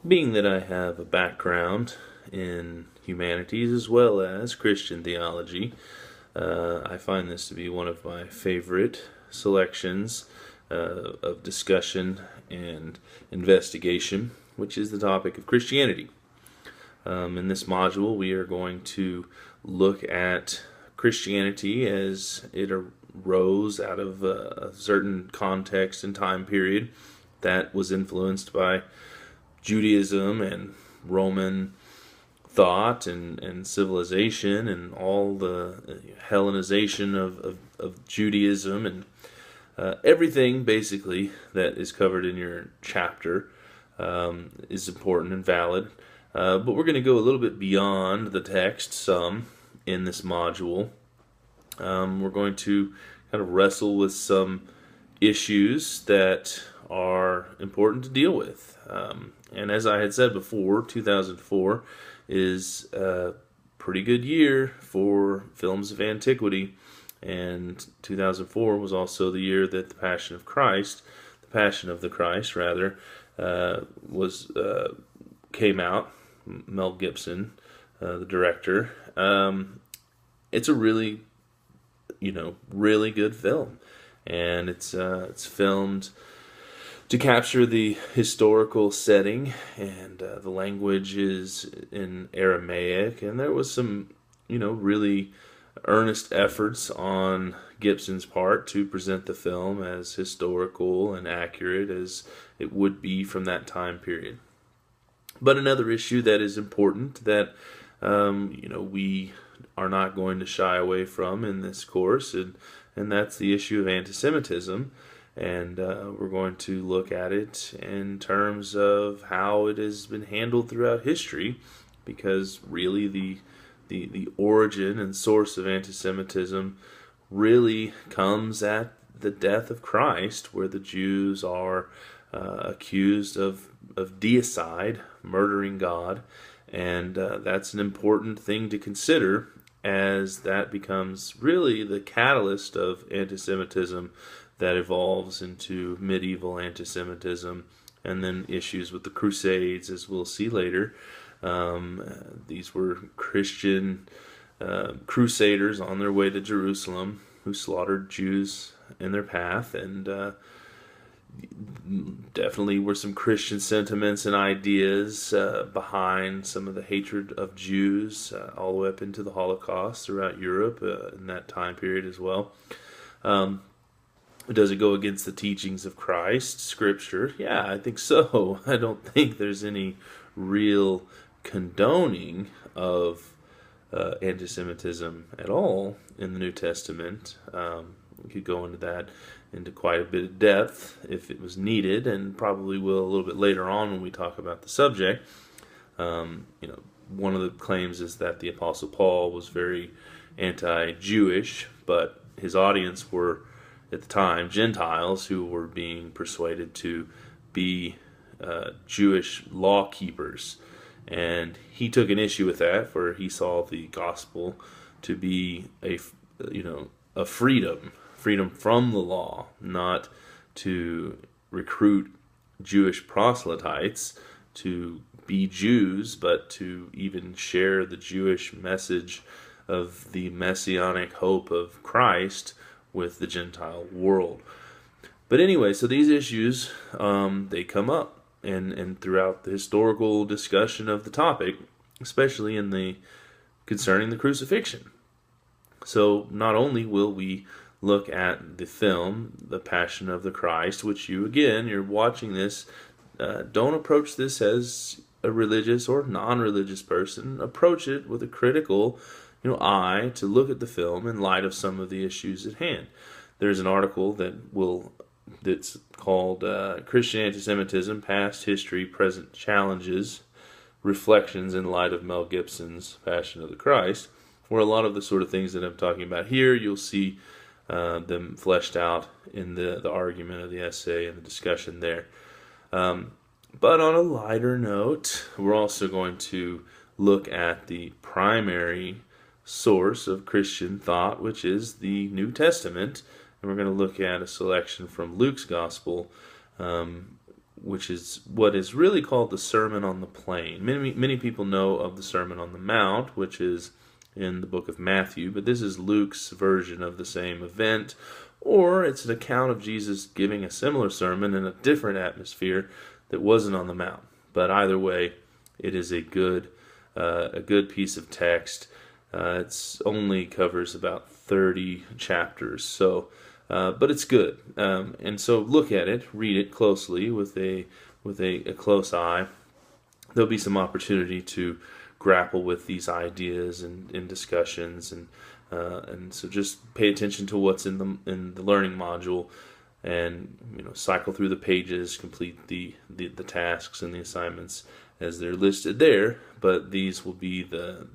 Being that I have a background in humanities as well as Christian theology, I find this to be one of my favorite selections of discussion and investigation, which is the topic of Christianity. In this module, we are going to look at Christianity as it arose out of a certain context and time period that was influenced by Judaism and Roman thought and civilization and all the Hellenization of Judaism and everything basically that is covered in your chapter is important and valid. But we're going to go a little bit beyond the text some in this module. We're going to kind of wrestle with some issues that are important to deal with. And as I had said before, 2004 is a pretty good year for films of antiquity. And 2004 was also the year that the Passion of the Christ, rather, came out. Mel Gibson, the director. It's a really, really good film, and it's filmed to capture the historical setting, and the language is in Aramaic, and there was some, really earnest efforts on Gibson's part to present the film as historical and accurate as it would be from that time period. But another issue that is important that we are not going to shy away from in this course, and that's the issue of anti-Semitism. And we're going to look at it in terms of how it has been handled throughout history, because really the origin and source of anti-Semitism really comes at the death of Christ, where the Jews are accused of deicide, murdering God, and that's an important thing to consider, as that becomes really the catalyst of anti-Semitism that evolves into medieval anti-Semitism, and then issues with the Crusades, as we'll see later. These were Christian crusaders on their way to Jerusalem who slaughtered Jews in their path, and definitely were some Christian sentiments and ideas behind some of the hatred of Jews all the way up into the Holocaust throughout Europe in that time period as well. Does it go against the teachings of Christ, Scripture? Yeah, I think so. I don't think there's any real condoning of anti-Semitism at all in the New Testament. We could go into that into quite a bit of depth if it was needed, and probably will a little bit later on when we talk about the subject. One of the claims is that the Apostle Paul was very anti-Jewish, but his audience were, at the time, Gentiles who were being persuaded to be Jewish law keepers. And he took an issue with that, for he saw the gospel to be a freedom from the law, not to recruit Jewish proselytes to be Jews, but to even share the Jewish message of the messianic hope of Christ with the Gentile world. But anyway, so these issues, they come up and throughout the historical discussion of the topic, especially concerning the crucifixion. So not only will we look at the film, The Passion of the Christ, which you're watching this, don't approach this as a religious or non-religious person. Approach it with a critical eye to look at the film in light of some of the issues at hand. There's an article that's called Christian Anti-Semitism, Past History, Present Challenges, Reflections in Light of Mel Gibson's Passion of the Christ, where a lot of the sort of things that I'm talking about here, you'll see them fleshed out in the argument of the essay and the discussion there. But on a lighter note, we're also going to look at the primary source of Christian thought, which is the New Testament. And we're going to look at a selection from Luke's Gospel, which is what is really called the Sermon on the Plain. Many people know of the Sermon on the Mount, which is in the book of Matthew, but this is Luke's version of the same event, or it's an account of Jesus giving a similar sermon in a different atmosphere that wasn't on the Mount. But either way, it is a good piece of text. It's only covers about 30 chapters, so but it's good. And so look at it, read it closely with a close eye. There'll be some opportunity to grapple with these ideas and in discussions, and so just pay attention to what's in the learning module, and cycle through the pages, complete the tasks and the assignments as they're listed there. But these will be the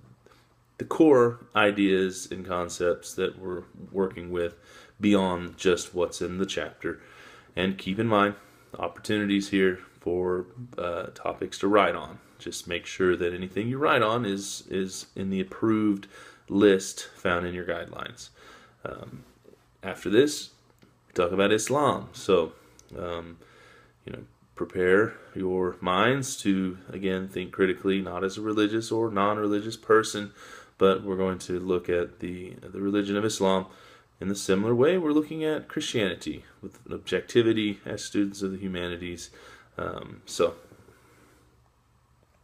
core ideas and concepts that we're working with beyond just what's in the chapter. And keep in mind, opportunities here for topics to write on. Just make sure that anything you write on is in the approved list found in your guidelines. After this, we talk about Islam. So, prepare your minds to, again, think critically, not as a religious or non-religious person, but we're going to look at the religion of Islam in the similar way we're looking at Christianity, with objectivity as students of the humanities. So